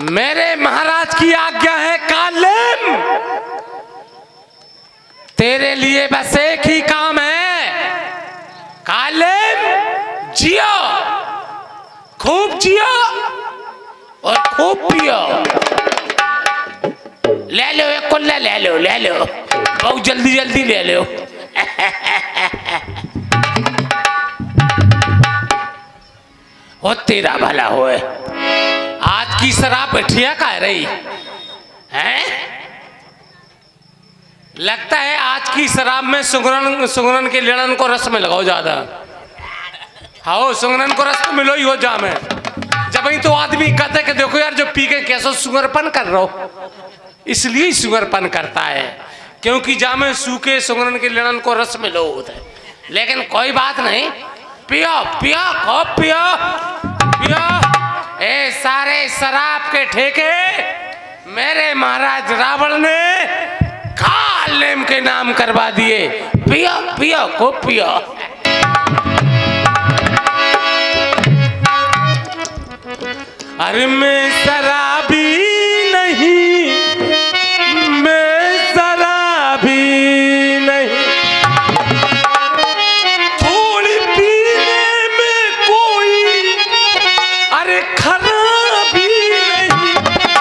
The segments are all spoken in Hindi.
मेरे महाराज की आज्ञा है कालिम, तेरे लिए बस एक ही काम है। कालिम, जियो, खूब जियो और खूब पियो। ले लो एक कुल्ला, ले लो ले लो, बहुत जल्दी जल्दी ले लो। हो तेरा भला होए। आज की शराब बैठिया का रही है? लगता है आज की शराब में सुगरन के लेड़न को रस में लगाओ ज्यादा। हाँ, सुगरन को रस तो मिलो ही हो जा में। जब ही तो आदमी कहते कि देखो यार, जो पी के कैसो सुगरपन कर रहा हो, इसलिए सुगरपन करता है क्योंकि जामे सूखे सुगरन के लेड़न को रस मिलो होता है। लेकिन कोई बात नहीं, पियो पियो खूब पियो पियो। ए सारे शराब के ठेके मेरे महाराज रावण ने कालिम के नाम करवा दिए। पियो पियो खूब पियो। अरे मैं शराबी नहीं, मैं शराबी नहीं, थोड़ी पीने में कोई अरे खराबी नहीं।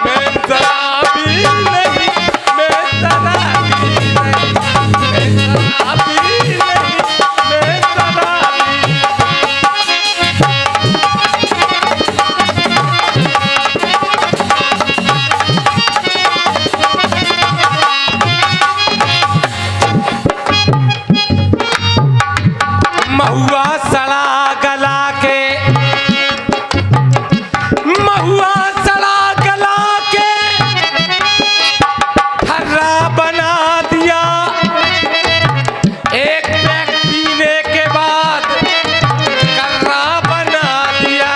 मैं शराबी नहीं, मैं शराबी नहीं, मैं शराबी नहीं, मैं शराबी। महुआ सड़ा गला के, महुआ सड़ा गला के ठर्रा बना दिया। एक पैक पीने के बाद कर्रा बना दिया।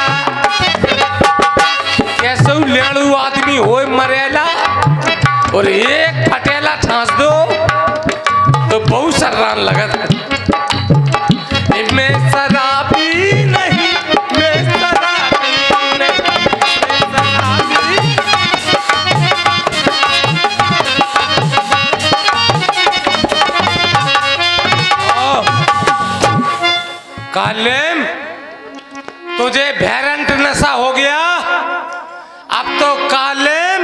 कैसे लेड़ू आदमी हो मरेला और एक फटेला छांस दो तो बहुत सर्रान लगत। मैं शराबी नहीं, मैं शराबी नहीं, मैं शराबी। कालिम, तुझे भैरंट नशा हो गया। अब तो कालिम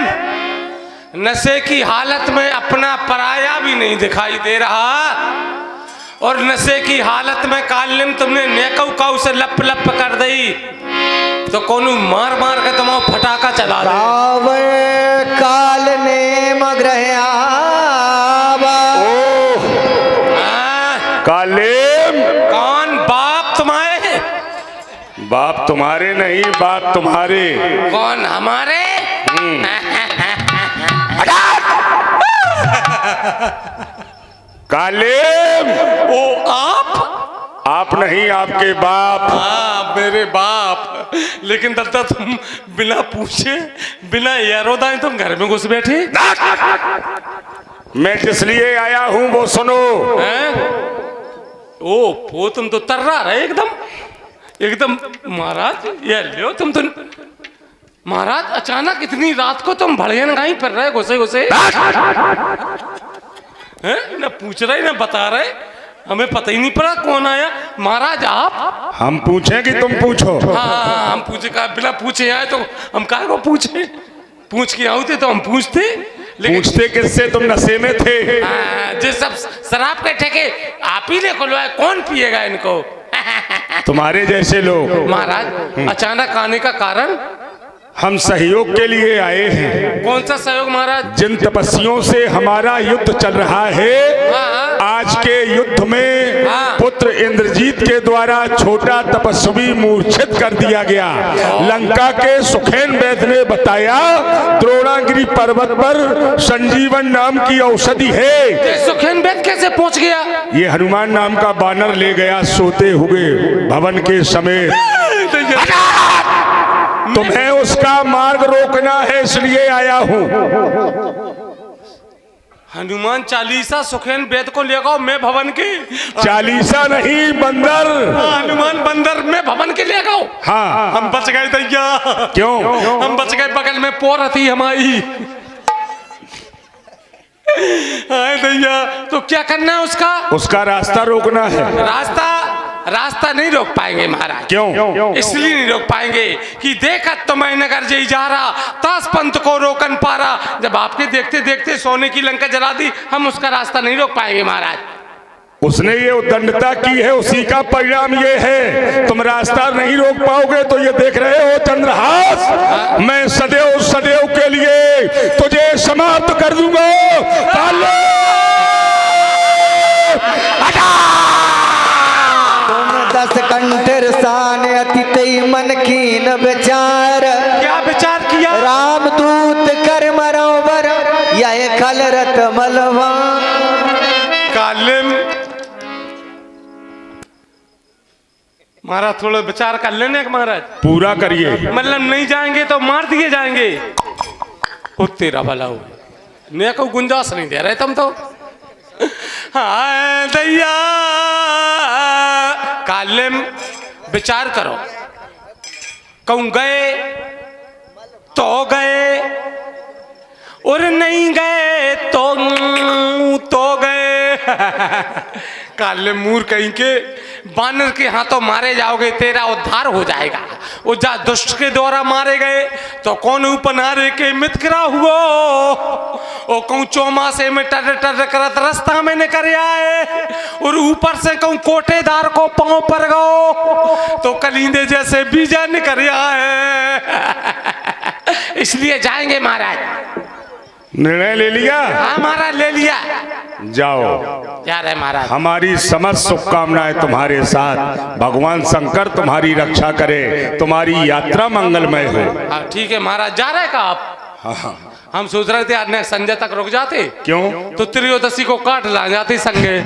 नशे की हालत में अपना पराया भी नहीं दिखाई दे रहा और नशे की हालत में कालिम तुमने नेकऊ काऊ से लप लप कर दी तो कोनो मार मार के तुम फटाका चला दे। काल ने मग्रह कालिम, कौन बाप तुम्हारे? बाप तुम्हारे नहीं, बाप तुम्हारे। कौन हमारे? कालिम, ओ आप नहीं, आपके बाप। हाँ, मेरे बाप। लेकिन दादा तुम बिना पूछे बिना यारोदाए तुम घर में घुस बैठे। मैं जिस लिए आया हूं वो सुनो। ओ वो तुम तो तर्रा रहे एकदम एकदम। महाराज ये लो तुम तो महाराज, अचानक इतनी रात को तुम भड़ियन गाई पर रहे घुसे घुसे। ना पूछ रहे ना बता रहे, हमें पता ही नहीं पड़ा कौन आया। महाराज आप? हम पूछें कि तुम पूछो? हाँ, हम पूछे का बिना पूछे आए तो हम काहे को पूछे? पूछ के आते तो हम पूछते। पूछते किससे? तुम नशे में थे। जो सब शराब के ठेके आप ही ने खुलवाए, कौन पिएगा इनको? तुम्हारे जैसे लोग। महाराज अचानक आने का कारण? हम सहयोग के लिए आए हैं। कौन सा सहयोग महाराज? जिन तपस्वियों से हमारा युद्ध चल रहा है, आज के युद्ध में पुत्र इंद्रजीत के द्वारा छोटा तपस्वी मूर्छित कर दिया गया। लंका के सुखेन वैद्य ने बताया द्रोणागिरी पर्वत पर संजीवन नाम की औषधि है। सुखेन वैद्य कैसे पहुंच गया? ये हनुमान नाम का बानर ले गया सोते हुए भवन के समेत। तुम्हें उसका मार्ग रोकना है, इसलिए आया हूं। हनुमान चालीसा सुखेन वेद को ले आओ मैं भवन की। चालीसा नहीं, बंदर। हनुमान बंदर में भवन के ले आओ। हाँ, हम बच गए दैया। क्यों? हम बच गए, बगल में पोर थी हमारी। हाय दैया, तो क्या करना है उसका? उसका रास्ता रोकना है। रास्ता नहीं रोक पाएंगे महाराज। क्यों? इसलिए नहीं रोक पाएंगे कि देखा तो मैं नगर जई जा रहा, तास पंथ को रोकन पा रहा। जब आपके देखते देखते सोने की लंका जला दी, हम उसका रास्ता नहीं रोक पाएंगे महाराज। उसने ये उद्दंडता की है, उसी का परिणाम ये है। तुम रास्ता नहीं रोक पाओगे तो ये देख रहे हो चंद्रहास, मैं सदैव सदैव के लिए तुझे समाप्त कर दूंगा। दस कंठर सान अति मन कीन विचार। क्या विचार किया? रामदूत कर मरोबर यह खल रत मलवा। कालिम महाराज थोड़ा विचार कर लेने का महाराज। पूरा करिए। मतलब नहीं जाएंगे तो मार दिए जाएंगे। ओ तेरा भला हो, ने को गुंजाइश नहीं दे रहे तुम तो। हाँ दैया, कालिम विचार करो। कहूं गए तो गए और नहीं गए तो गए। कालिम मूर कहीं के बानर के हाथों मारे जाओगे, तेरा उद्धार हो जाएगा। वो जा दुष्ट के द्वारा मारे गए तो कौन उपनारे के मित्रा हुआ। ओ कहूँ चौमासे में टर टर करत रास्ता में निकल आए, और ऊपर से कहूँ कोटेदार को पांव पर गो तो कलिंदे जैसे बीजा निकल आए। इसलिए जाएंगे महाराज। निर्णय ले लिया? हाँ महाराज, ले लिया। जाओ। जा रहे महाराज। हमारी समस्त शुभकामनाएं तुम्हारे साथ। भगवान शंकर तुम्हारी रक्षा करे, तुम्हारी यात्रा मंगलमय हो। हाँ ठीक है महाराज। जा रहे का आप? हाँ। हम सोच रहे थे आज संजय तक रुक जाते। क्यों? तो त्रयोदशी को काट ला जाते संगे।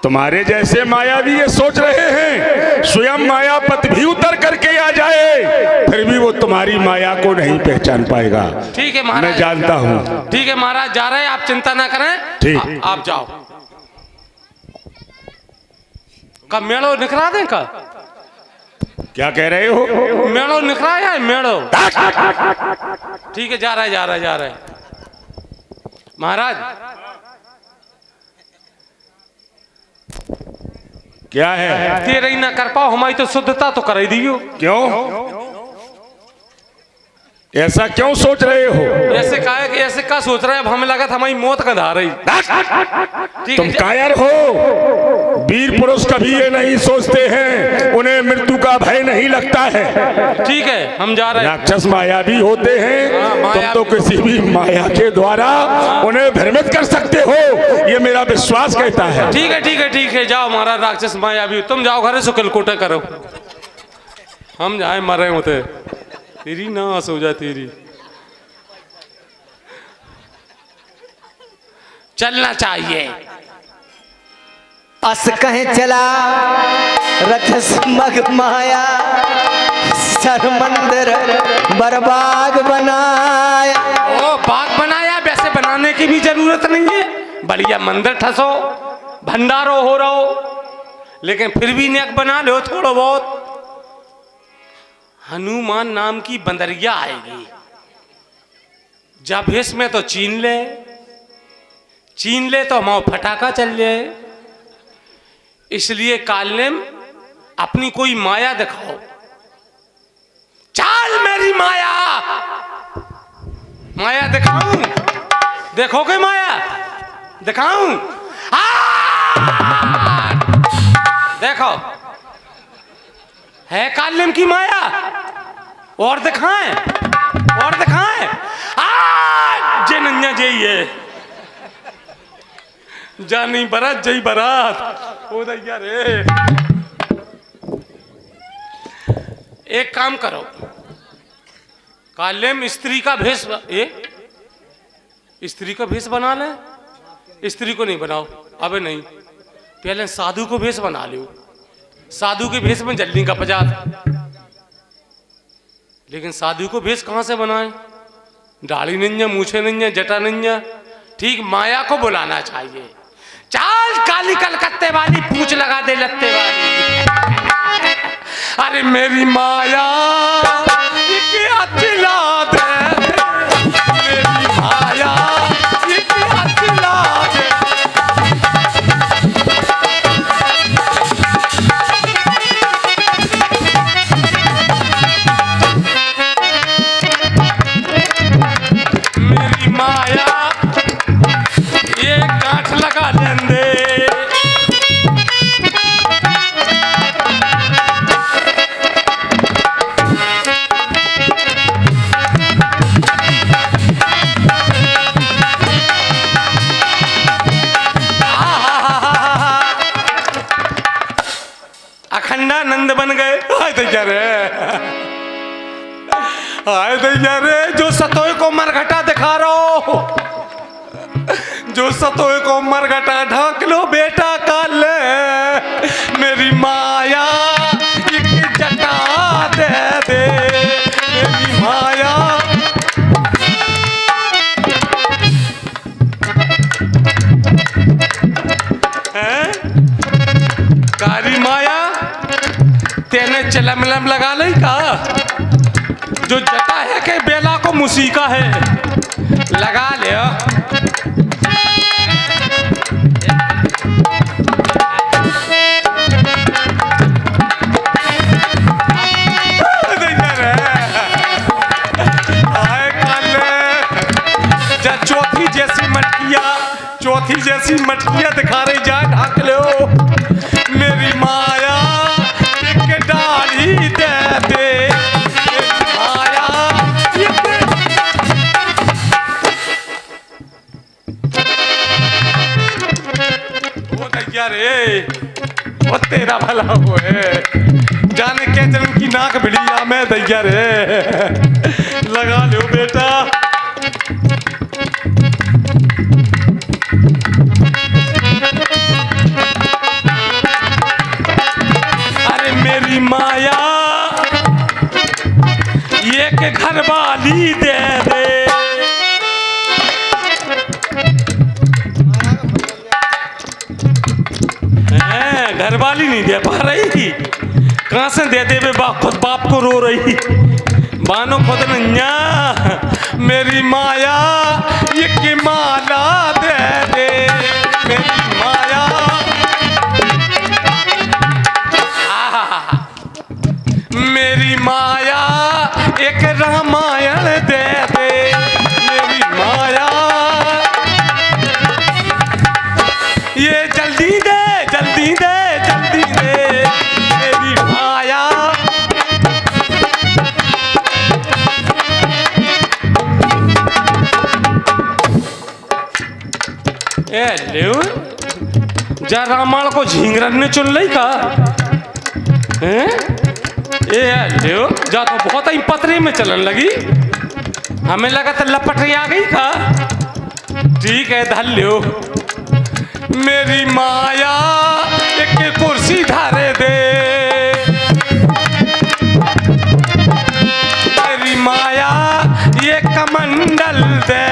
तुम्हारे जैसे मायावी ये सोच रहे हैं स्वयं मायापत भी उतर करके आ जाए, फिर भी वो तुम्हारी माया को नहीं पहचान पाएगा। ठीक है महाराज, मैं जानता हूँ। ठीक है महाराज, जा रहे हैं, आप चिंता ना करें। ठीक। आप जाओ। कब मेड़ो निकला दें का? क्या कह रहे हो? मेड़ो निकला है मेड़ो। ठीक है, जा रहा है महाराज। क्या है? तेरे ही ना कर पाओ, हमारी तो शुद्धता तो कर ही दियो। क्यों? ऐसा क्यों सोच रहे हो? ऐसे कहा कि ऐसे का सोच रहे हैं? अब हमें लगा था हमारी मौत का धार रही। तुम कायर हो। वीर पुरुष कभी ये नहीं सोचते हैं, उन्हें मृत्यु का भय नहीं लगता है। ठीक है, हम जा रहे हैं। राक्षस मायावी होते हैं। तुम तो किसी भी माया के द्वारा उन्हें भ्रमित कर सकते हो, ये मेरा विश्वास कहता है। ठीक है, जाओ महाराज। राक्षस मायावी तुम जाओ घरे सुकल कोटे करो, हम जाए मरे होते। तेरी नाश हो जाए तेरी। चलना चाहिए। अस कहे चला रथस मग माया, सर मंदिर बरबाग बनाया। ओ बाग बनाया, वैसे बनाने की भी जरूरत नहीं है। बढ़िया मंदिर ठसो, भंडारो हो रहो, लेकिन फिर भी नेक बना लो थोड़ा बहुत। हनुमान नाम की बंदरिया आएगी, जब इसमें तो छीन ले तो हम फटाका चल जाए। इसलिए कालिम अपनी कोई माया दिखाओ। चाल मेरी माया दिखाऊं? देखोगे माया दिखाऊं? देखो है कालिम की माया। और दिखाएं जे नन्या जई है, जानी बरात जई बरात। ओ दैया रे, एक काम करो, कालिम स्त्री का भेष स्त्री का भेष बना ले। स्त्री को नहीं बनाओ, अबे नहीं, पहले साधु को भेष बना लो। साधु के भेष में जल्दी का पजात। लेकिन साधु को भेष कहां से बनाए? दाढ़ी नहीं है, मूछे नहीं है, जटा नहीं है। ठीक माया को बुलाना चाहिए। चाल काली कलकत्ते वाली, पूछ लगा दे लत्ते वाली। अरे मेरी माया ये क्या चिल्ला दे, मेरी माया ये क्या चिल्ला दे। मेरी माया ये गांठ लगा लेंदे। अखंडानंद बन गए। हाय दैया रे, हाय दैया रे, जो सतोय को मरघटा दिखा रहा हो, जो सतोय को मरघटा ढाक लो बेटा काल। मेरी माया एक जटा दे दे, मेरी माया। हैं? कारी माया तेने चलम लगा ली का? जो जटा है के बेला को मुसीका है, लगा ले। चौथी जैसी मटकिया दिखा रही, जा ढाक लो। मेरी माया एक डाली दे दे, मेरी माया वो दैया रे, वो तेरा भला हुए। जाने के जन्म की नाक भिड़िया मैं दैया रे, लगा लो बेटा। मेरी माया ये के घर वाली दे दे। घर वाली नहीं दे पा रही, कहां से दे दे? खुद बाप को रो रही, बानो खुद नैया। मेरी माया ये के माला दे दे, मेरी माया। मेरी माया एक रामायण दे दे, मेरी माया। ये जल्दी दे, जल्दी दे, जल्दी दे, मेरी माया। ए ले जा, रामायण को झींगरन ने चुन ली का? हैं? ए लियो जा, तो बहुत ही पतरे में चलन लगी, हमें लगा तो लपट आ गई का। ठीक है धल लियो। मेरी माया एक कुर्सी धारे दे, मेरी माया ये कमंडल दे।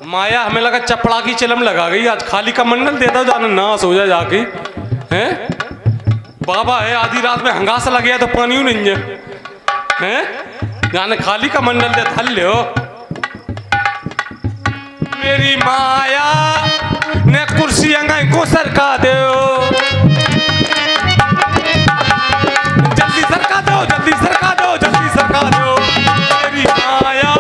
माया हमें लगा चपड़ा की चिलम लगा गई, आज खाली का मंडल देता जाना नाश हो जाए जाके। हैं बाबा है, आधी रात में हंगासा लग गया तो पानी नहीं है, हैं जाने खाली का मंडल दे थल ले हो। मेरी माया ने कुर्सी अंगाई को सरका दो, जल्दी सरका दो, जल्दी सरका दो, जल्दी सरका दो। मेरी माया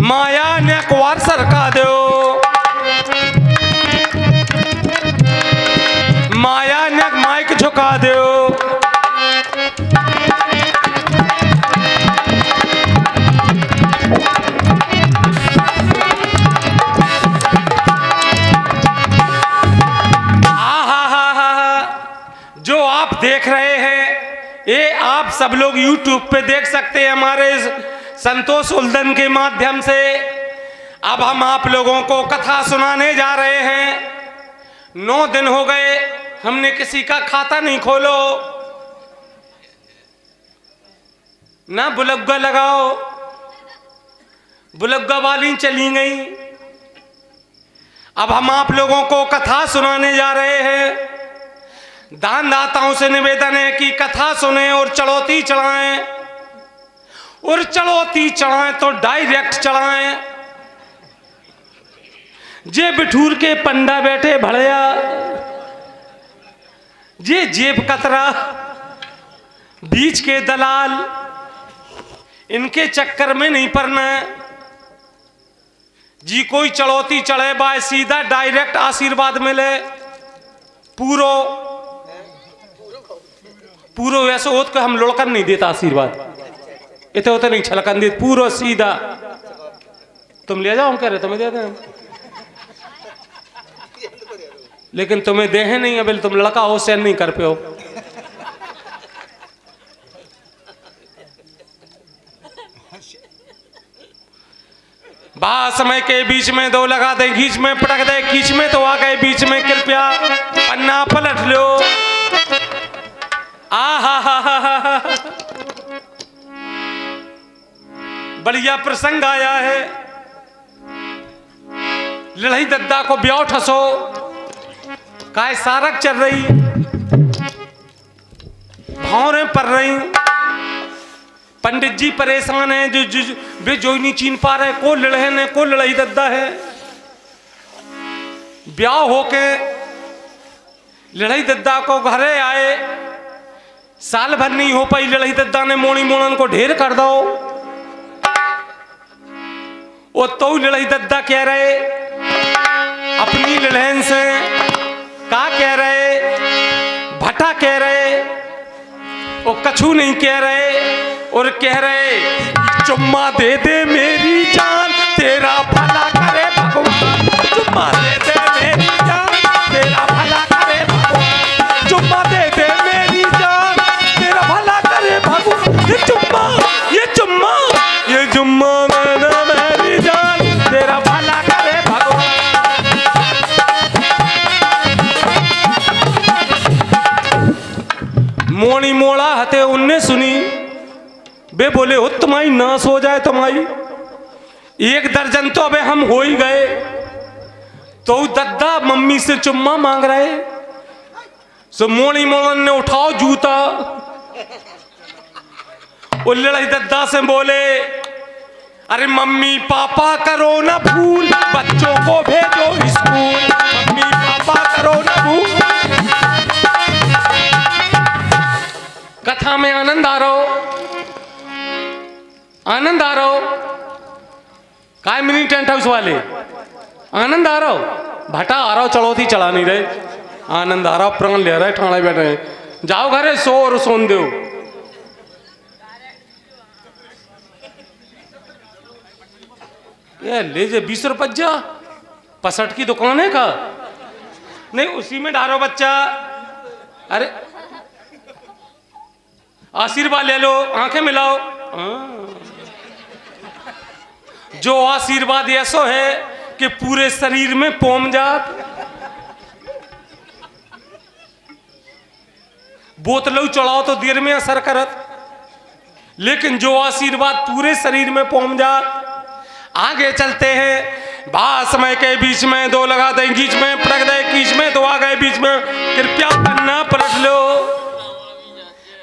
माया ने कुवार सरका दो, माया ने माइक झुका दो। जो आप देख रहे हैं ये आप सब लोग YouTube पे देख सकते हैं हमारे संतोष उल्दन के माध्यम से। अब हम आप लोगों को कथा सुनाने जा रहे हैं। 9 दिन हो गए हमने किसी का खाता नहीं खोलो, ना बुलग्गा लगाओ, बुलग्गा वाली चली गई। अब हम आप लोगों को कथा सुनाने जा रहे हैं। दान दाताओं से निवेदन है कि कथा सुने और चढ़ौती चढ़ाएं, और चढ़ौती चढ़ाएं तो डायरेक्ट चढ़ाएं। जे बिठूर के पंडा बैठे भड़या, जे जेब कतरा, बीच के दलाल, इनके चक्कर में नहीं पड़ना जी। कोई चढ़ौती चढ़े बाय सीधा डायरेक्ट आशीर्वाद मिले। पूरो वैसे होत को हम लुढ़कन नहीं देता आशीर्वाद, इतने होते नहीं छलकन देते, पूरा सीधा। तुम ले जाओ, हम कह रहे तुम्हें दे दें, लेकिन तुम्हें दे है नहीं। अभी तुम लड़का हो, सहन नहीं कर पे हो। समय के बीच में 2 लगा दे, घीच में पटक दे, खींच में तो आ गए बीच में। कृपया पन्ना पलट लो। आहा, बढ़िया प्रसंग आया है। लड़ाई दद्दा को ब्याह ठसो, काय सारक चल रही, भौरें पड़ रही। पंडित जी परेशान हैं, वे जो नहीं चीन पा रहे को लड़े ने को लड़ाई दद्दा है। ब्याह होके लड़ाई दद्दा को घरे आए, साल भर नहीं हो पाई। लड़ाई दद्दा ने मोड़ी मोड़न को ढेर कर दो। वो तो लड़ाई दद्दा कह रहे अपनी लड़हन से, का कह रहे, भटा कह रहे, वो कछु नहीं कह रहे, और कह रहे चुम्मा दे दे मेरी जान, तेरा भला करे भगवान। चुम्मा दे दे मेरी जान, तेरा भला करे भगवान। चुम्मा दे दे मेरी जान, तेरा भला करे भगवान। ये चुम्मा मैंने मेरी जान, तेरा भला करे भगवान। मोड़ी मोड़ा हते उनने सुनी, बे बोले हो तुम्हारी नाश हो जाए तुम्हारी। 1 दर्जन तो अबे हम हो ही गए। तो दद्दा मम्मी से चुम्मा मांग रहे। सो मोड़ी मोड़न ने उठाओ जूता, और लड़ाई दद्दा से बोले अरे मम्मी पापा करो ना भूल, बच्चों को भेजो स्कूल। मम्मी पापा करो ना भूल। कथा में आनंद आ रहा हो, आनंद आ रहा हो। काय मिनी टेंट हाउस वाले आनंद आ रहा हो, भटा आ रहा हो, चढ़ौती चढ़ा नहीं रहे। आनंद आ रहा हो, प्राण ले रहे, ठाणे बैठे हैं। जाओ घरे सो और सोन दो। ये ले जे 20 रुपये जा, 65 की दुकान है का नहीं, उसी में डालो बच्चा। अरे आशीर्वाद ले लो, आंखें मिलाओ। जो आशीर्वाद ऐसो है कि पूरे शरीर में पोम जात। बोतलों चढ़ाओ तो देर में असर करत, लेकिन जो आशीर्वाद पूरे शरीर में पोम जात। आगे चलते हैं। समय के बीच में 2 लगा दे, घीच में पटक दे, खींच में तो आ गए बीच में। कृपया पन्ना पलट लो।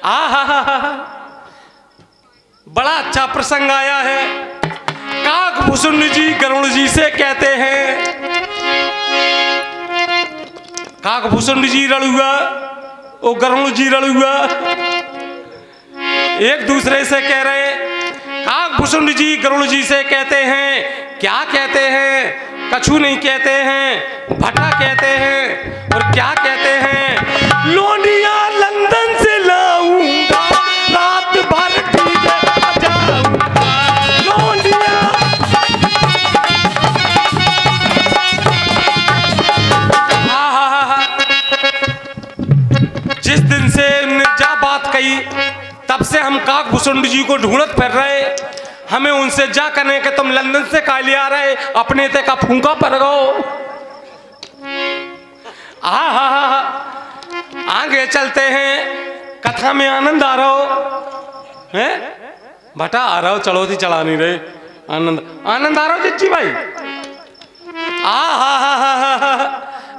आहा, बड़ा अच्छा प्रसंग आया है। काकभूषुंड जी गरुड़ जी से कहते हैं, काकभूषुंड जी रड़ुआ, ओ गरुड़ जी रड़ुआ, एक दूसरे से कह रहे। काकभूषुंड जी गरुड़ जी से कहते हैं, क्या कहते हैं? कछु नहीं कहते हैं, भटा कहते हैं। और क्या कहते हैं? लोनिया लंदन से लाऊंगा, रात भर डीजे बजाऊंगा। लोनिया जिस दिन से जा बात कही, तब से हम काकभूषुंड जी को ढूंढत फिर रहे। हमें उनसे जा करने के तुम लंदन से का लिया रहे अपने ते का फूंका पर गो। आगे चलते हैं, कथा में आनंद आ रहा हो है बटा, आ रहा हो, चढ़ौती चढ़ा नहीं रहे, आनंद आ रहा हो जिज्जी भाई।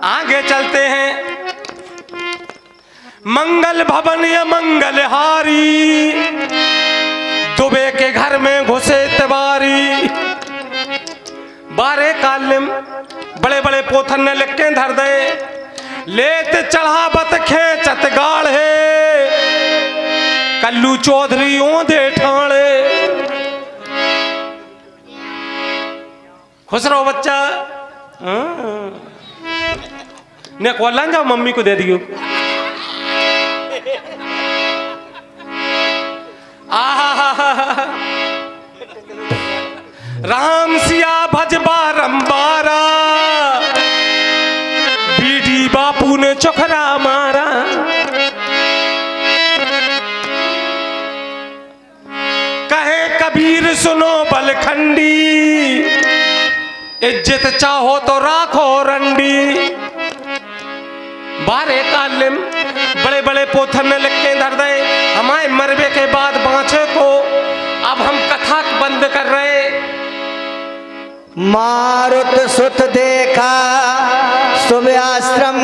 आगे चलते हैं, मंगल भवन या मंगलहारी, दुबे के घर में घुसे तिवारी। बारे कालिम बड़े बड़े पोथन ने लिख के धर दे, लेत चढ़ावत खेचत गाढ़े, कल्लू चौधरी ओंधे ठाणे। खुश रहो बच्चा। ने कोल्ला जाओ मम्मी को दे दियो। राम सिया भज बारंबारा, बीडी बापू ने चोखरा मारा। कहे कबीर सुनो बलखंडी, इज्जत चाहो तो राखो रंडी। बारे कालिम बड़े बड़े पोथर ने लिख के धर दे, हमारे मरबे के बाद बाँचे को अब हम कथा बंद कर रहे। मारुत सुत देखा सुबह आश्रम,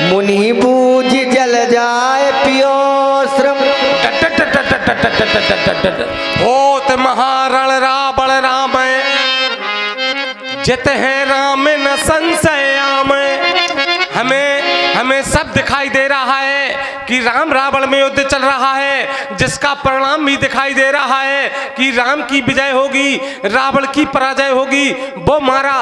मुनि बूझ जल जाए पियो श्रम। होत महारण रावण राम, जित है राम न संशय आम। हमें सब दिखाई दे रहा है कि राम रावण में युद्ध चल रहा है, जिसका परिणाम भी दिखाई दे रहा है कि राम की विजय होगी, रावण की पराजय होगी। वो मारा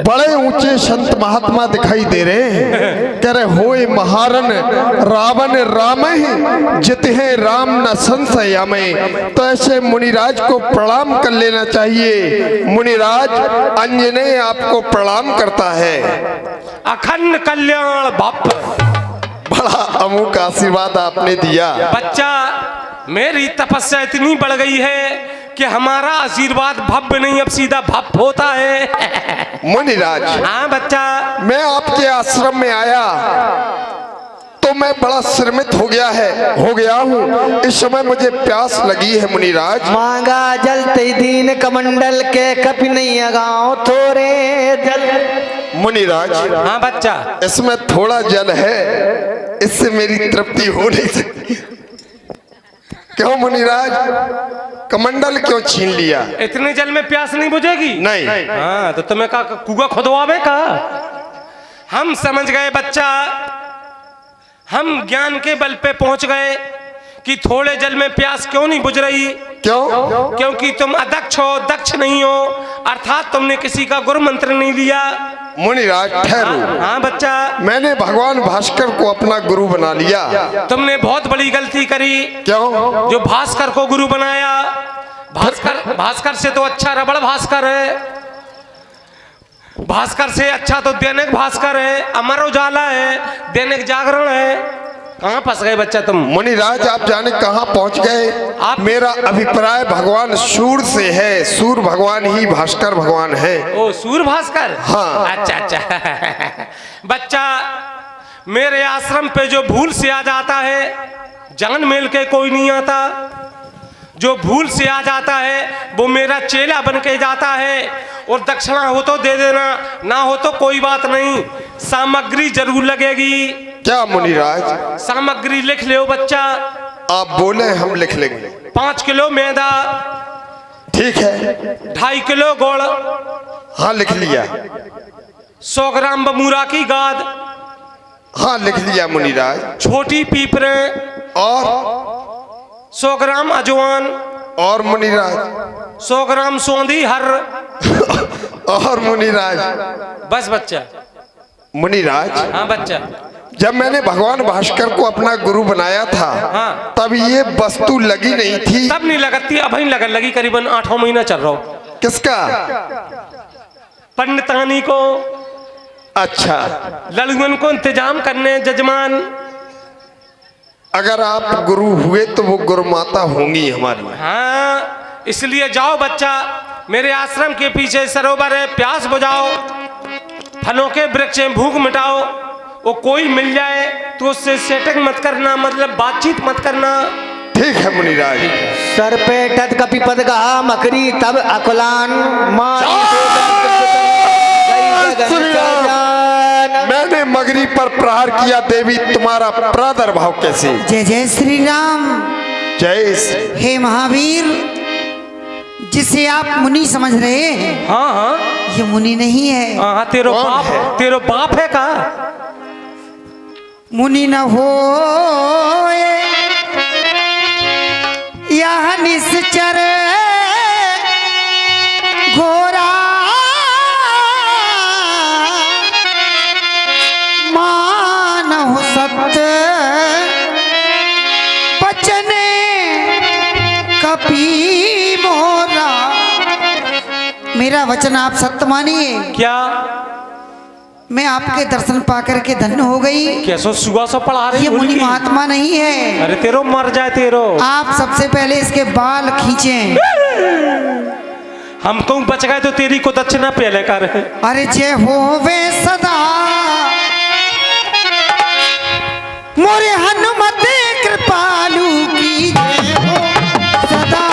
बड़े ऊंचे संत महात्मा दिखाई दे रहे हैं, कह रहे होए महारन रावण राम ही, जित है राम न संशय में। तो ऐसे मुनिराज को प्रणाम कर लेना चाहिए। मुनिराज अंजने आपको प्रणाम करता है। अखंड कल्याण भप। बड़ा अमुक आशीर्वाद आपने दिया। बच्चा, मेरी तपस्या इतनी बढ़ गई है कि हमारा आशीर्वाद भव्य नहीं अब सीधा भप होता है। मुनिराज, हाँ बच्चा, मैं आपके आश्रम में आया तो मैं बड़ा श्रमित हो गया हूँ। इस समय मुझे प्यास लगी है मुनिराज। मांगा जल ते दीन कमंडल के, कभी नहीं अगाओ थोड़े जल। मुनिराज, हाँ बच्चा, इसमें थोड़ा जल है, इससे मेरी तृप्ति हो नहीं सकती। क्यों मुनिराज, कमंडल क्यों छीन लिया? इतने जल में प्यास नहीं बुझेगी? नहीं। हाँ तो तुम्हें का कुआ खुदवावे का? हम समझ गए बच्चा, हम ज्ञान के बल पे पहुंच गए कि थोड़े जल में प्यास क्यों नहीं बुझ रही। क्यों? क्योंकि तुम अदक्ष हो, दक्ष नहीं हो, अर्थात तुमने किसी का गुरु मंत्र नहीं लिया। मुनिराज ठहरो। हाँ बच्चा, मैंने भगवान भास्कर को अपना गुरु बना लिया। तुमने बहुत बड़ी गलती करी। क्यों? जो भास्कर को गुरु बनाया। भास्कर से तो अच्छा रबड़ भास्कर है, भास्कर से अच्छा तो दैनिक भास्कर है, अमर उजाला है, दैनिक जागरण है। कहाँ फंस गए बच्चा तुम? मुनिराज, आप जाने कहाँ पहुँच गए। मेरा अभिप्राय भगवान सूर्य से है, सूर्य भगवान ही भास्कर भगवान है। ओ सूर्य भास्कर? हाँ। अच्छा बच्चा, मेरे आश्रम पे जो भूल से आ जाता है, जान मेल के कोई नहीं आता। जो भूल से आ जाता है वो मेरा चेला बन के जाता है। और दक्षिणा हो तो दे देना, ना हो तो कोई बात नहीं, सामग्री जरूर लगेगी। क्या मुनिराज? सामग्री लिख लो बच्चा। आप बोले हम लिख लेंगे। 5 किलो मैदा। ठीक है। 2.5 किलो गुड़। हाँ लिख लिया। 100 ग्राम बमूरा की गाद। हाँ लिख लिया मुनिराज। छोटी पीपरे। और 100 ग्राम अजवान। और मुनिराज 100 ग्राम सौंधी हर। और मुनिराज बस बच्चा। मुनिराज, हाँ बच्चा, जब मैंने भगवान भास्कर को अपना गुरु बनाया था, हाँ, तब ये वस्तु लगी नहीं थी। तब नहीं लगती, अब ही लगी करीबन 8वां महीना चल रहा हो। किसका? पंडितानी को। अच्छा, लड़ुअन को इंतजाम करने जजमान। अगर आप गुरु हुए तो वो गुरु माता होंगी हमारी। हाँ, इसलिए जाओ बच्चा, मेरे आश्रम के पीछे सरोवर है, प्यास बुझाओ, फलों के वृक्ष हैं, भूख मिटाओ। वो कोई मिल जाए तो उससे सेटिंग मत करना, मतलब बातचीत मत करना। ठीक है मुनिराज। सर पे टत कपि पद कहा मकरी तब अकुलान मैंने मगरी पर प्रहार किया, देवी तुम्हारा प्रादुर्भाव कैसे? जय जय श्री राम। जय हे महावीर, जिसे आप मुनि समझ रहे हैं, हाँ हाँ ये मुनि नहीं है। हाँ, तेरो कौन बाप है? तेरो बाप है का? मुनि न हो यह निश्चर घोरा मान हो सत्य बचने कपी मोरा। मेरा वचन आप सत्य मानिए। क्या मैं आपके दर्शन पाकर के धन्य हो गई। कैसो सुबह से पढ़ा रही ये मुनि होगी? महात्मा नहीं है। अरे तेरो मर जाए तेरो। आप सबसे पहले इसके बाल खींचें। हम कहूँ बच गए तो तेरी को दक्षिणा पहले कर। अरे जय हो वे सदा मोरे हनुमत कृपालु की जय हो सदा।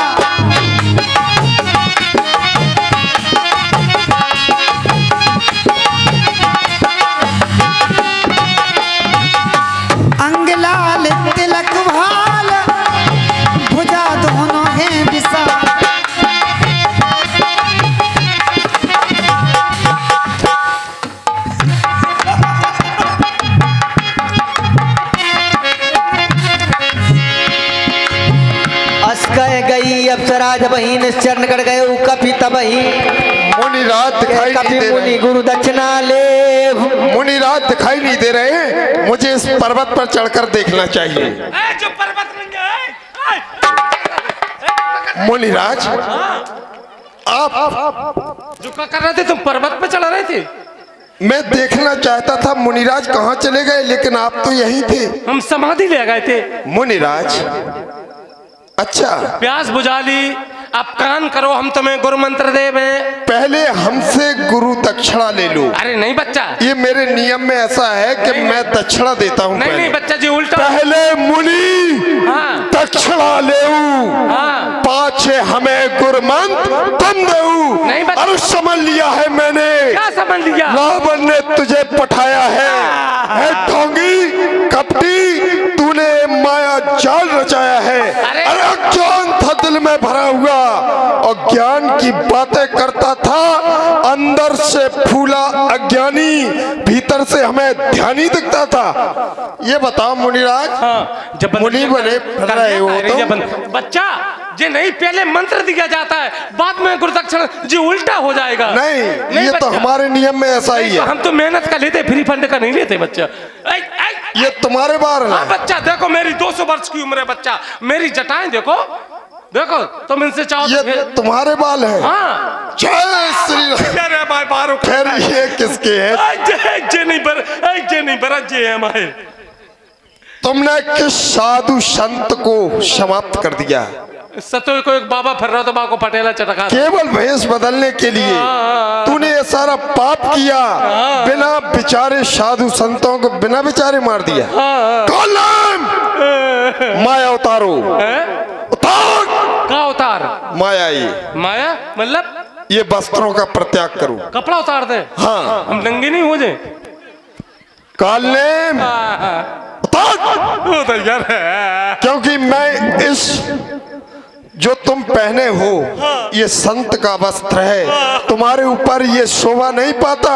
अंगलाल तिलक भाल भुजा दोनों हैं विशाल। अस्कय गई अप्सरा जब ही निश्चर निकट गए कपि तब ही मुनिराज दिखाई कपि नहीं दे मुनि रहे। गुरु दक्षिणा ले। मुनिराज दिखाई नहीं दे रहे, मुझे इस पर्वत पर चढ़कर देखना चाहिए। जो पर्वत नहीं है। मुनिराज आप जो क्या कर रहे थे तुम? पर्वत पे चढ़ रहे थे। मैं देखना चाहता था मुनिराज कहाँ चले गए, लेकिन आप तो यहीं थे। हम समाधि ले गए थे। मुनिराज अच्छा, प्यास बुझा ली, अब कान करो, हम तुम्हें गुरु मंत्र देवे। पहले हमसे गुरु दक्षिणा ले लो। अरे नहीं बच्चा, ये मेरे नियम में ऐसा है कि नहीं, मैं दक्षिणा देता हूँ। नहीं नहीं बच्चा जी, उल्टा। पहले मुनि हाँ दक्षिणा लेऊ, हाँ। पाछे हमें गुरु मंत्र तुम देऊ। नहीं बच्चा। अरे समझ लिया है मैंने, क्या समझ लिया? रावण ने तुझे पठाया है। है ढोंगी कपटी, तूने माया जाल रचाया है। अरे अज्ञान था दिल में भरा हुआ, और ज्ञान की बातें करता था। अंदर से फूला अज्ञानी, भीतर से हमें ध्यानी दिखता था। ये बताओ मुनिराज, हाँ, जब मुनि बने फिर रहे हो तो? बच्चा जी, नहीं पहले मंत्र दिया जाता है, बाद में गुरु दक्षिणा जी उल्टा हो जाएगा। नहीं, ये तो बच्चा। हमारे नियम में ऐसा ही नहीं, तो है। हम तो मेहनत का लेते, फ्री फंड का नहीं लेते बच्चा। ये तुम्हारे बार हाँ है। बच्चा, देखो मेरी 200 वर्ष की उम्र है बच्चा, मेरी जटाएं देखो, देखो तुम इनसे चाहो तो ये तुम्हारे बाल है। हाँ। जय श्री राम। अरे भाई बारो खैर ये किसके है? जे नहीं बरा जे है हमारे। तुमने किस साधु संत को समाप्त कर दिया? सतो को एक बाबा फिर रहा तो बाबा को पटेला चटका। केवल भेष बदलने के लिए तूने ये सारा पाप किया। बिना बेचारे साधु संतों को बिना बेचारे मार दिया। कौन? माया उतारो, उतार का उतार? माया। ये माया मतलब ये वस्त्रों का प्रत्याग करो। कपड़ा उतार दे। हाँ, हम नंगे नहीं हो जाए। काल ने वो तो यार क्योंकि मैं इस जो तुम पहने हो ये संत का वस्त्र है, तुम्हारे ऊपर ये शोभा नहीं पाता।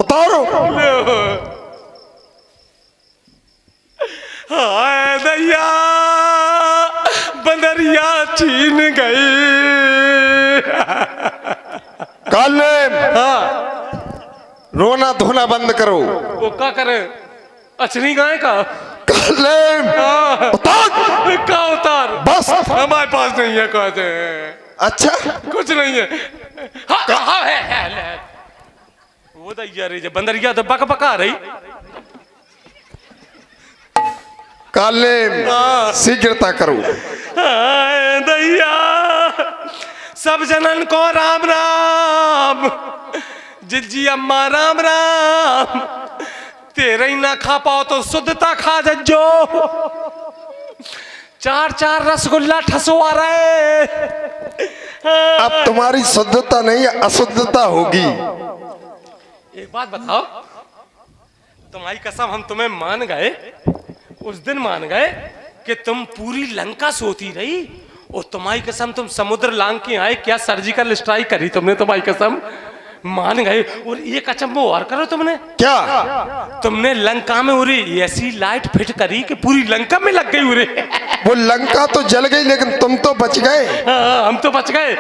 उतारो। हाय दैया, बंदरिया छीन गई। काल ने रोना धोना बंद करो। वो क्या करे? अचनी गाय का काल ने उतार। का उतार? बस हमारे पास नहीं है। कहते अच्छा, कुछ नहीं है। हाँ है। वो दैया रही बंदरिया तो बक बका रही। काले शीघ्रता करो। हाय दैया, सब जनन को राम राम, जिज्जी अम्मा राम राम, तेरे ही ना खा पाओ तो शुद्धता खा जज्जो, 4 रसगुल्ला ठसवा रहे। अब तुम्हारी शुद्धता नहीं अशुद्धता होगी। एक बात बताओ, तुम्हारी कसम हम तुम्हें मान गए, उस दिन मान गए कि तुम पूरी लंका सोती रही, और तुम्हारी कसम तुम समुद्र लांग के आए, क्या सर्जिकल स्ट्राइक करी तुमने, तुम्हारी कसम मान गए। और एक अचंभो और करो तुमने, क्या? तुमने लंका में उरी ऐसी लाइट फिट करी कि पूरी लंका में लग गई उरे। वो लंका तो जल गई लेकिन तुम तो बच गए। हाँ, हम तो बच गए।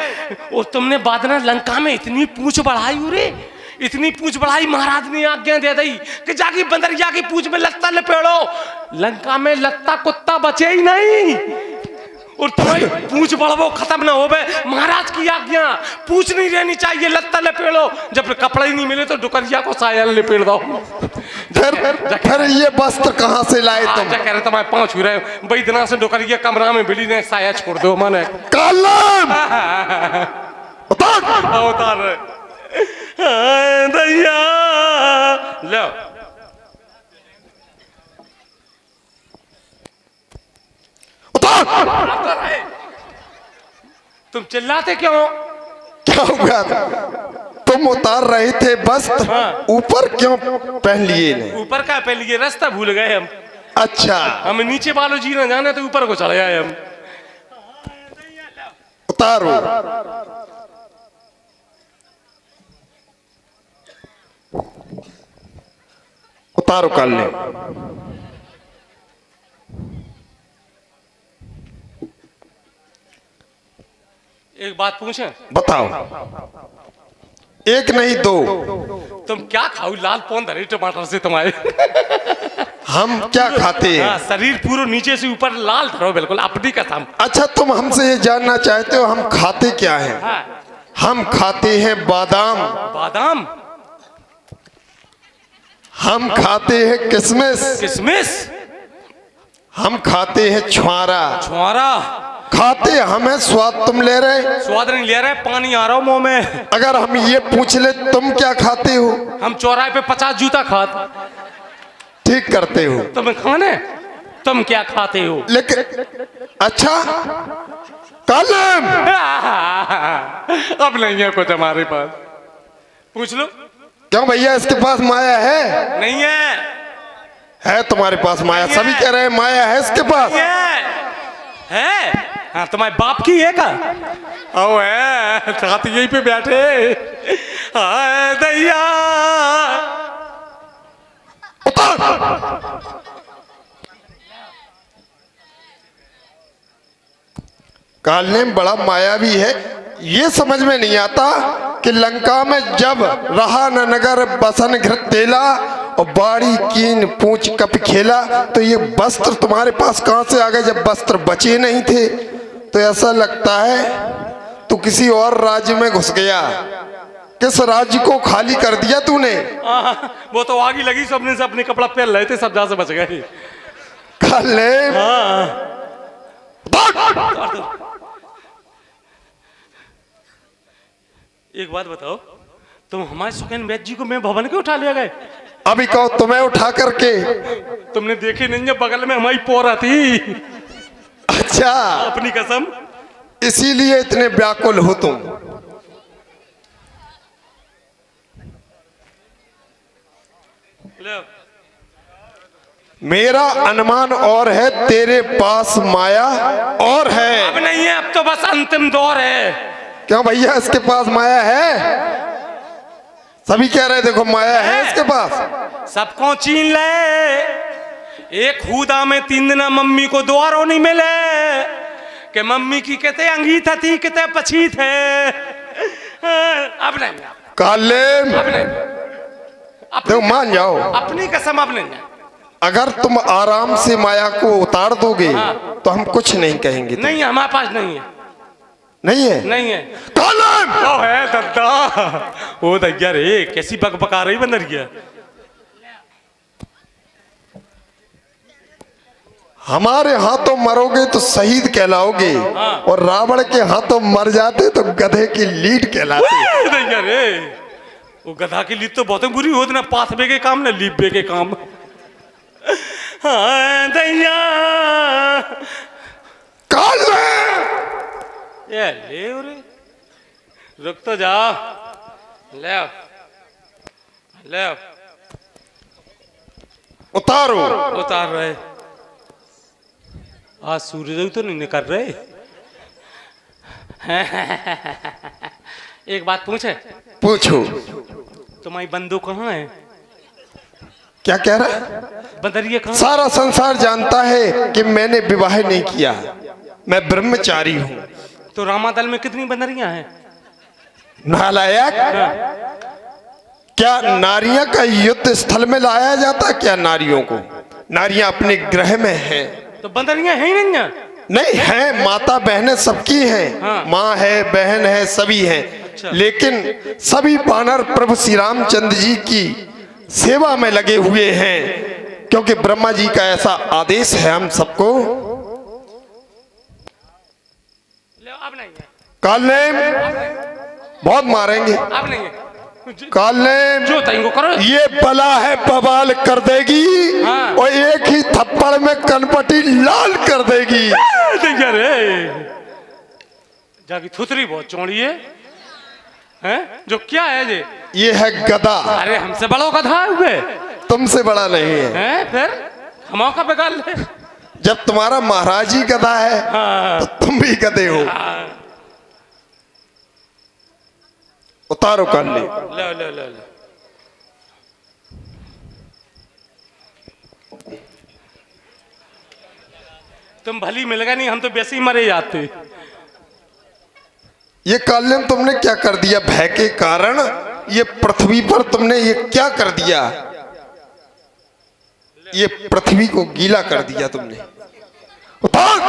और तुमने बाद में लंका में इतनी पूंछ बढ़ाई उरे, इतनी पूंछ बढ़ाई, महाराज ने आज्ञा दे दी कि जाके बंदरिया की पूंछ में लत्ता लपेड़ो। लंका में लत्ता कुत्ता बचे ही नहीं, और तुम्हारी पूंछ बढ़ाओ खत्म ना हो बे, महाराज की आज्ञा, पूंछ नहीं रहनी चाहिए, लत्ता लपेड़ो। जब कपड़े ही नहीं मिले तो डुकरिया को साया लपेड़ दो। फिर ये वस्त्र कहाँ से लाए तुम? कह रहे तुम्हारे पाँव छू रहे, भाई दिना से डुकरिया कमरा में बिली ने साया छोड़ दो माने। कालम उतार रहे दैया, लो तुम चिल्लाते क्यों? क्या हो गया था? तुम उतार रहे थे वस्त्र, हाँ। ऊपर क्यों पहन लिए ने? ऊपर का पहले ये रास्ता भूल गए हम। अच्छा, हम नीचे वालों जी ना जाने तो ऊपर को चले आए हम। उतारो। उतारो काले। एक बात पूछें? बताओ। एक नहीं दो। तुम क्या खाओ? लाल पौन धरे टमाटर से तुम्हारे। हम क्या खाते हैं? हाँ, शरीर पूरा नीचे से ऊपर लाल धरो, बिल्कुल अपनी कसम। अच्छा, तुम हमसे ये जानना चाहते हो हम खाते क्या हैं? हाँ। हम खाते हैं बादाम, बादाम, हम खाते हैं किशमिश, किशमिश, हम खाते हैं छुआरा, छुआरा। खाते हमें स्वाद तुम ले रहे। स्वाद नहीं ले रहे, पानी आ रहा हो मुंह में। अगर हम ये पूछ ले तुम क्या खाते हो? हम चौराहे पे 50 जूता खाते। ठीक करते हो। तुम खाने, तुम क्या खाते हो? लेकिन अच्छा कालम, अब नहीं है कुछ हमारे पास, पूछ लो। क्यों भैया, इसके पास माया है? नहीं है, है तुम्हारे पास माया? सभी कह रहे हैं माया है इसके पास। है? हाँ, तुम्हारे बाप की है का? ओ है, साथ यहीं पे बैठे। हाय दैया, कालनेम बड़ा मायावी है। ये समझ में नहीं आता कि लंका में जब रहा न नगर बसन घृत तेला और बाड़ी कीन पूंछ कप खेला, तो ये वस्त्र तुम्हारे पास कहां से आ गए जब वस्त्र बचे नहीं थे? तो ऐसा लगता है तू किसी और राज्य में घुस गया। किस राज्य को खाली कर दिया तूने? वो तो आग ही लगी, सबने से अपने कपड़ा पहन रहे थे, सब जहां से बच गए। कालनेम एक बात बताओ, तुम हमारे सुखेन वैद्य जी को मैं भवन के उठा लिया गए? अभी कहो तुम्हें उठा करके। तुमने देखी नहीं है, बगल में हमारी पोरा थी। अच्छा, अपनी कसम। इसीलिए इतने व्याकुल हो तुम। मेरा अनुमान और है, तेरे पास माया और है। अब नहीं है, अब तो बस अंतिम दौर है। क्यों भैया, इसके पास माया है? सभी कह रहे देखो माया है इसके पास। सबको छीन ले, एक खुदा में 3 दिन मम्मी को द्वारों नहीं मिले कि मम्मी की कहते अंगीठा थी, कहते पछी थे। अब नहीं, काले अब नहीं, देखो मान जाओ, अपनी कसम अब नहीं। अगर तुम आराम से माया को उतार दोगे तो हम कुछ नहीं कहेंगे। नहीं, हमारे पास नहीं है। नहीं है? नहीं है। कालम ओ है दद्दा, ओ दग्या रे, कैसी बकबका रही बंदरिया। हमारे हाथों मरोगे तो शहीद कहलाओगे और रावण के हाथों मर जाते तो गधे की लीड कहलाते। दैया रे, वो गधा की लीड तो बहुत बुरी होती ना, पाथवे के काम ना लीपे के काम। हाँ दैया काल ये ले रे, रुक तो जा, ले ले उतारो। उतार रहे, आज सूर्य तो नहीं निकल रहे। एक बात पूछे? पूछो। तुम्हारी बंदूक कहाँ है? क्या कह रहा है? बंदरिया कहाँ? सारा संसार जानता है कि मैंने विवाह नहीं किया, मैं ब्रह्मचारी हूँ। तो रामादल में कितनी बंदरियां हैं? नालायक, क्या नारियां का युद्ध स्थल में लाया जाता क्या? नारियों को, नारियां अपने ग्रह में हैं। तो बंदरियां हैं ही नहीं है? नहीं है, माता बहनें सबकी हैं। हाँ। माँ है, बहन है, सभी हैं। अच्छा। लेकिन सभी वानर प्रभु श्री रामचंद्र जी की सेवा में लगे हुए हैं, क्योंकि ब्रह्मा जी का ऐसा आदेश है हम सबको। अब नहीं है, काल ने बहुत मारेंगे। अब नहीं है। काल ने जो तंगो करो, ये बला है बवाल कर देगी। हाँ। और एक ही थप्पड़ में कनपटी लाल कर देगी। दैया रे, जाकी थुतरी बहुत चौड़ी है, हैं? जो क्या है ये है गदा। अरे हमसे बड़ो गधा है हुए, तुमसे बड़ा नहीं है। हैं? फिर हम का बेकार ले। जब तुम्हारा महाराज ही गधा है हाँ। तो तुम भी गधे हो। उतारो काल ने। ले ले ले ले। तुम भली मिल गए नहीं, हम तो वैसे ही मरे जाते। ये काल्यम तुमने क्या कर दिया? भय के कारण ये पृथ्वी पर तुमने ये क्या कर दिया? ये पृथ्वी को गीला कर दिया तुमने। उतार।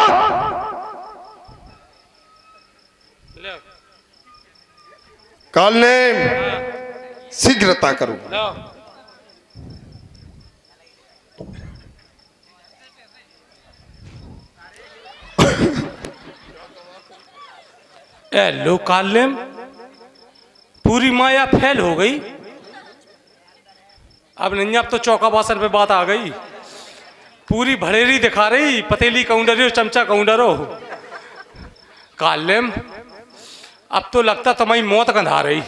ले काल ने शीघ्रता करो। लो। ए लो काल्यम, पूरी माया फैल हो गई। अब नहीं, अब तो चौका बासर पे बात आ गई। पूरी भड़ेरी दिखा रही, पतेली काउंडरो चमचा काउंडरो। काल्यम अब तो लगता तुम्हारी मौत गंधा रही।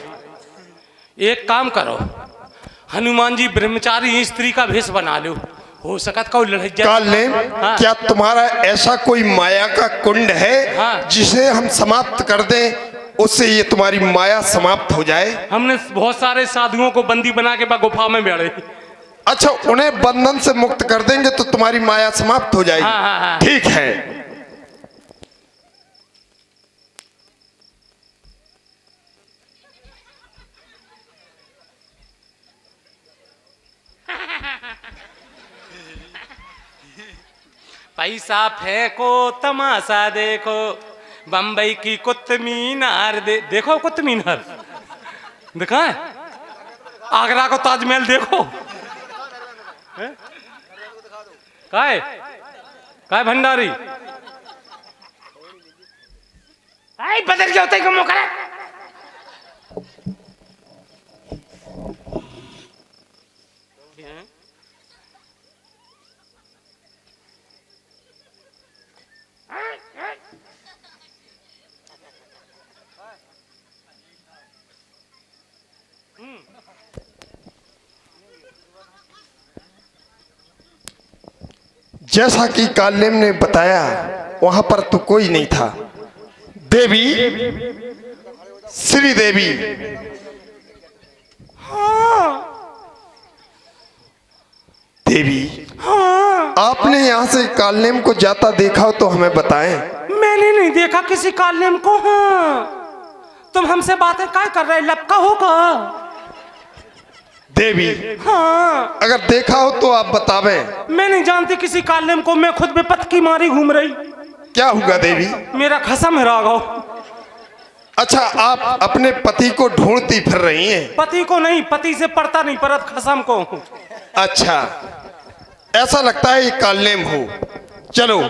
एक काम करो, हनुमान जी ब्रह्मचारी स्त्री का भेष बना लो, हो सकत का लड़ाई जाए। काल ने, हाँ। क्या तुम्हारा ऐसा कोई माया का कुंड है हाँ। जिसे हम समाप्त कर दें, उससे ये तुम्हारी माया समाप्त हो जाए? हमने बहुत सारे साधुओं को बंदी बना के गुफा में बैठे। अच्छा, उन्हें बंधन से मुक्त कर देंगे तो तुम्हारी माया समाप्त हो जाएगी। हाँ, हाँ, हाँ। ठीक है। पैसा फेंको तमाशा देखो, बम्बई की कुतुब मीनार देखो, कुतुब मीनार देखा है? आगरा को ताजमहल देखो। काय काय भंडारी आई बदल गया होता है कम करे। जैसा कि काल्यम ने बताया, वहां पर तो कोई नहीं था। देवी, श्री देवी। हाँ देवी, हाँ, आपने यहाँ से काल्यम को जाता देखा हो तो हमें बताएं। मैंने नहीं देखा किसी काल्यम को। हाँ, तुम हमसे बातें क्या कर रहे? लपका होगा। देवी, हाँ, अगर देखा हो तो आप बतावें। मैं नहीं जानती किसी काल्यम को, मैं खुद बेपत की मारी घूम रही। क्या हुआ देवी? मेरा खसम है राघव। अच्छा, आप अपने पति को ढूंढती फिर रही हैं? पति को नहीं, पति से पड़ता नहीं परत खसम को। अच्छा, ऐसा लगता है ये काल्यम हो। चलो।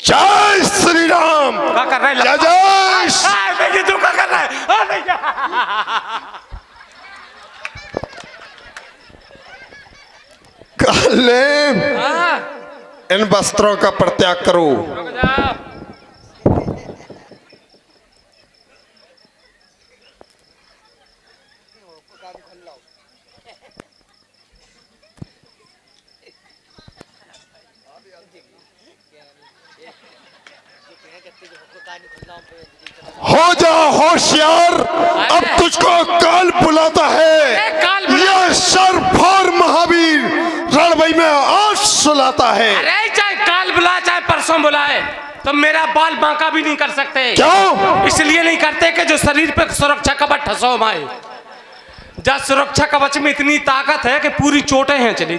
जय श्री राम। क्या कर रहा है? जय जय। देखिए तू क्या कर रहा है? देखिए। कालेम, इन वस्त्रों का परित्याग करो। हो जा होशियार, अब तुझको काल बुलाता है। काल बुला- यह सर्वभौर महावीर रणभई में आज सुलाता है। अरे चाहे काल बुलाए चाहे परसों बुलाए, तो मेरा बाल बांका भी नहीं कर सकते। क्यों? इसलिए नहीं करते कि जो शरीर पे सुरक्षा कवच ठसो माए। जब सुरक्षा कवच में इतनी ताकत है कि पूरी चोटें हैं चली।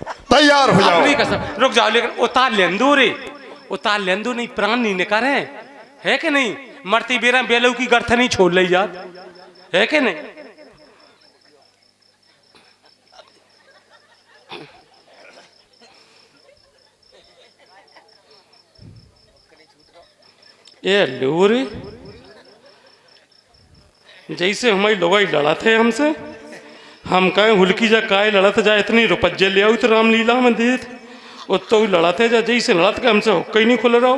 तैयार हो जाओ। अपनी कसम, रुक जाओ। लेकिन उतार लेंदो रे, उतार लेंदो, नहीं प्राण नहीं निकाले है कि नहीं? मरती बेरा बेलू की गर्थ नहीं छोड़ ली याद है कि नहीं? ये लोरे जैसे हमारी लोगाई लड़ा थे हमसे, हम कहें हुलकी जा काय लड़त जा, इतनी रुपये ले आओ तो रामलीला में दे तो लड़ा थे जा, जैसे लड़त के हमसे हुक्का ही नहीं खुल रहा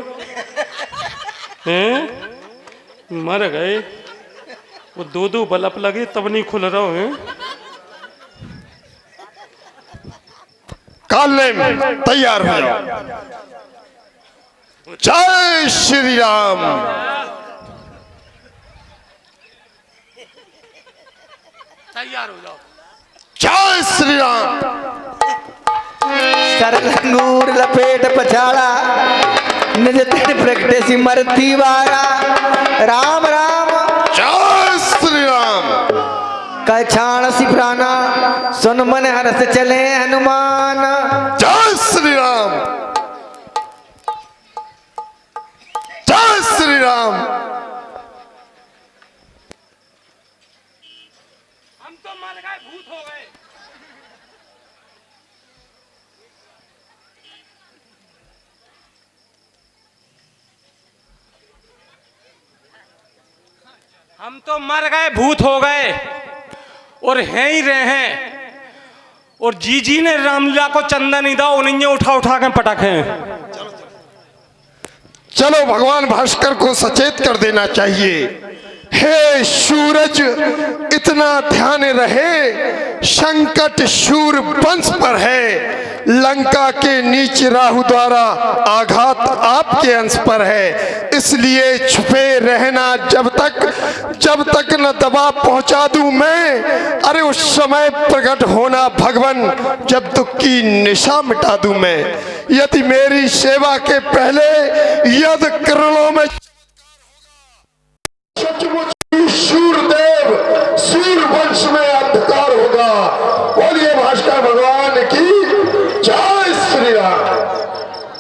हैं। मर गए वो, दो दो बल्ब लगे तब नहीं खुल रहा है। कालेम, तैयार हो जाओ। जय श्री राम। तैयार हो जाओ। जय श्री राम। सरल अंगूर लपेट पछाड़ा, निज तन प्रगटे सिमरती वारा। राम राम जय श्री राम। कछाण सी प्राणा, सुन मन हरस चले हनुमान। जय श्री राम। जय श्री राम। हम तो मर गए, भूत हो गए। हम तो मर गए, भूत हो गए और हैं ही रहे हैं। और जी ने रामलीला को चंदा नहीं दा, उन्हें उठा उठा के पटाखे। चलो, भगवान भास्कर को सचेत कर देना चाहिए। हे सूरज, इतना ध्यान रहे, संकट शूर वंश पर है। लंका के नीच राहु द्वारा आघात आपके अंश पर है, इसलिए छुपे रहना जब तक न दबाव पहुंचा दूं मैं। अरे उस समय प्रकट होना भगवान, जब दुख की निशा मिटा दूं मैं। यदि मेरी सेवा के पहले यद करणों में सचमुच शूर